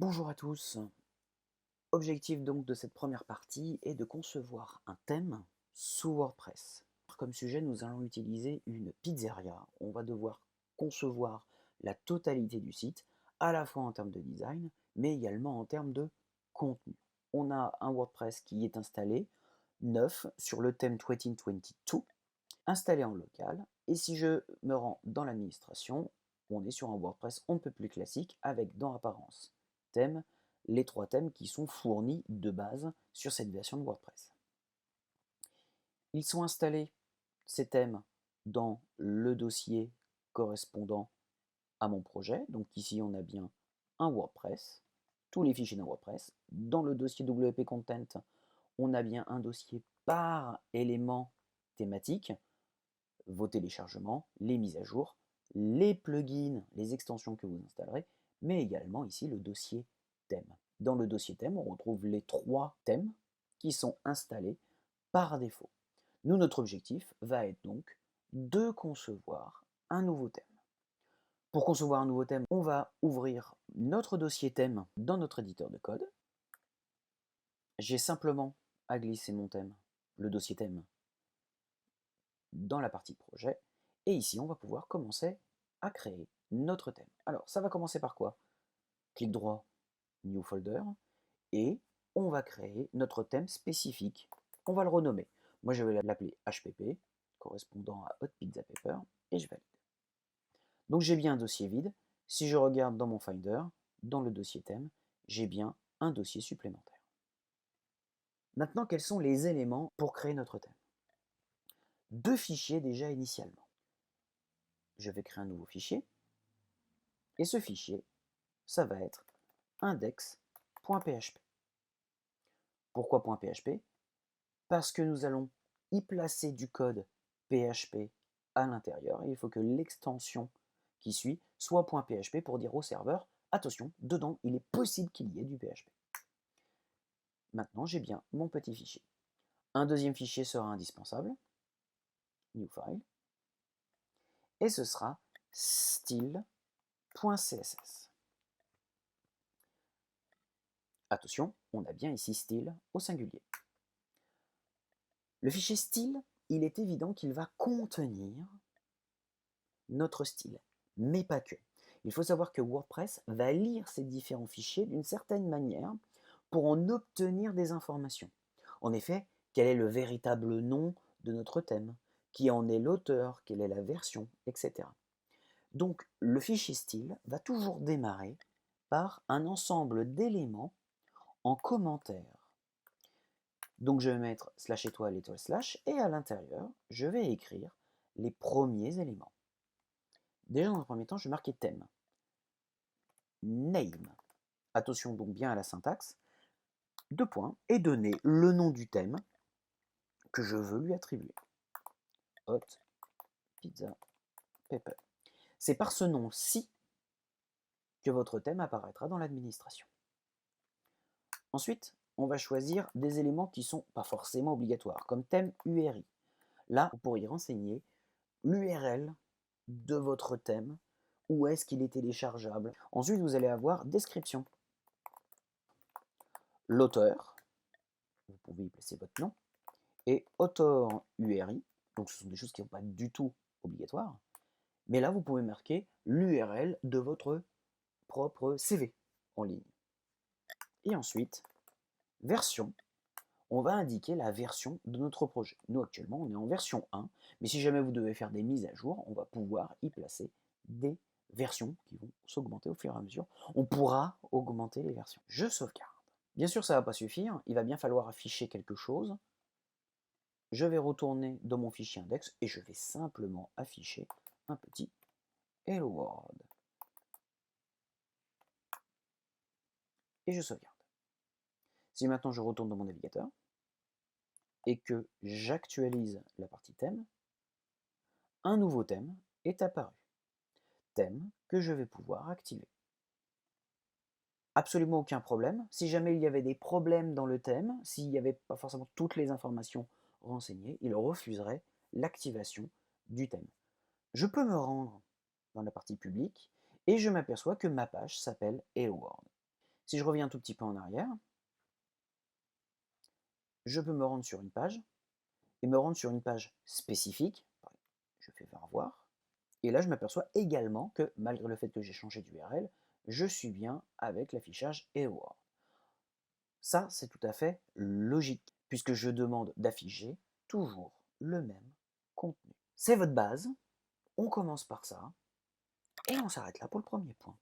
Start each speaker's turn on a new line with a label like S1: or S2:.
S1: Bonjour à tous. Objectif donc de cette première partie est de concevoir un thème sous WordPress. Comme sujet, nous allons utiliser une pizzeria. On va devoir concevoir la totalité du site, à la fois en termes de design, mais également en termes de contenu. On a un WordPress qui est installé, neuf, sur le thème 2022, installé en local. Et si je me rends dans l'administration, on est sur un WordPress on ne peut plus classique avec dans apparence thème, les trois thèmes qui sont fournis de base sur cette version de WordPress. Ils sont installés, ces thèmes, dans le dossier correspondant à mon projet. Donc ici, on a bien un WordPress, tous les fichiers d'un WordPress. Dans le dossier WP Content, on a bien un dossier par élément thématique, vos téléchargements, les mises à jour, les plugins, les extensions que vous installerez, mais également ici le dossier thème. Dans le dossier thème, on retrouve les trois thèmes qui sont installés par défaut. Nous, notre objectif va être donc de concevoir un nouveau thème. Pour concevoir un nouveau thème, on va ouvrir notre dossier thème dans notre éditeur de code. J'ai simplement à glisser mon thème, le dossier thème, dans la partie projet. Et ici, on va pouvoir commencer à créer notre thème. Alors, ça va commencer par quoi? Clic droit, New Folder, et on va créer notre thème spécifique. On va le renommer. Moi, je vais l'appeler HPP, correspondant à Hot Pizza Pepper, et je valide. Donc, j'ai bien un dossier vide. Si je regarde dans mon Finder, dans le dossier thème, j'ai bien un dossier supplémentaire. Maintenant, quels sont les éléments pour créer notre thème? Deux fichiers déjà initialement. Je vais créer un nouveau fichier, et ce fichier, ça va être index.php. Pourquoi .php? Parce que nous allons y placer du code PHP à l'intérieur, et il faut que l'extension qui suit soit .php pour dire au serveur, attention, dedans, il est possible qu'il y ait du PHP. Maintenant, j'ai bien mon petit fichier. Un deuxième fichier sera indispensable, new file, et ce sera style.css. Attention, on a bien ici style au singulier. Le fichier style, il est évident qu'il va contenir notre style, mais pas que. Il faut savoir que WordPress va lire ces différents fichiers d'une certaine manière pour en obtenir des informations. En effet, quel est le véritable nom de notre thème? Qui en est l'auteur? Quelle est la version? Etc. Donc, le fichier style va toujours démarrer par un ensemble d'éléments en commentaire. Donc, je vais mettre slash étoile étoile slash, et à l'intérieur, je vais écrire les premiers éléments. Déjà, dans un premier temps, je vais marquer thème. Name. Attention donc bien à la syntaxe. Deux points. Et donner le nom du thème que je veux lui attribuer. Hot Pizza Pepper. C'est par ce nom-ci que votre thème apparaîtra dans l'administration. Ensuite, on va choisir des éléments qui ne sont pas forcément obligatoires, comme thème URI. Là, vous pourriez renseigner l'URL de votre thème, où est-ce qu'il est téléchargeable. Ensuite, vous allez avoir description. L'auteur, vous pouvez y placer votre nom, et auteur URI, donc ce sont des choses qui ne sont pas du tout obligatoires, mais là, vous pouvez marquer l'URL de votre propre CV en ligne. Et ensuite, version, on va indiquer la version de notre projet. Nous, actuellement, on est en version 1, mais si jamais vous devez faire des mises à jour, on va pouvoir y placer des versions qui vont s'augmenter au fur et à mesure. On pourra augmenter les versions. Je sauvegarde. Bien sûr, ça ne va pas suffire, il va bien falloir afficher quelque chose. Je vais retourner dans mon fichier index et je vais simplement afficher un petit Hello World. Et je sauvegarde. Si maintenant je retourne dans mon navigateur et que j'actualise la partie thème, un nouveau thème est apparu. Thème que je vais pouvoir activer. Absolument aucun problème. Si jamais il y avait des problèmes dans le thème, s'il n'y avait pas forcément toutes les informations renseignées, il refuserait l'activation du thème. Je peux me rendre dans la partie publique et je m'aperçois que ma page s'appelle Hello World. Si je reviens un tout petit peu en arrière, je peux me rendre sur une page, et me rendre sur une page spécifique. Je fais voir. Et là, je m'aperçois également que, malgré le fait que j'ai changé d'URL, je suis bien avec l'affichage Hello World. Ça, c'est tout à fait logique, puisque je demande d'afficher toujours le même contenu. C'est votre base, on commence par ça, et on s'arrête là pour le premier point.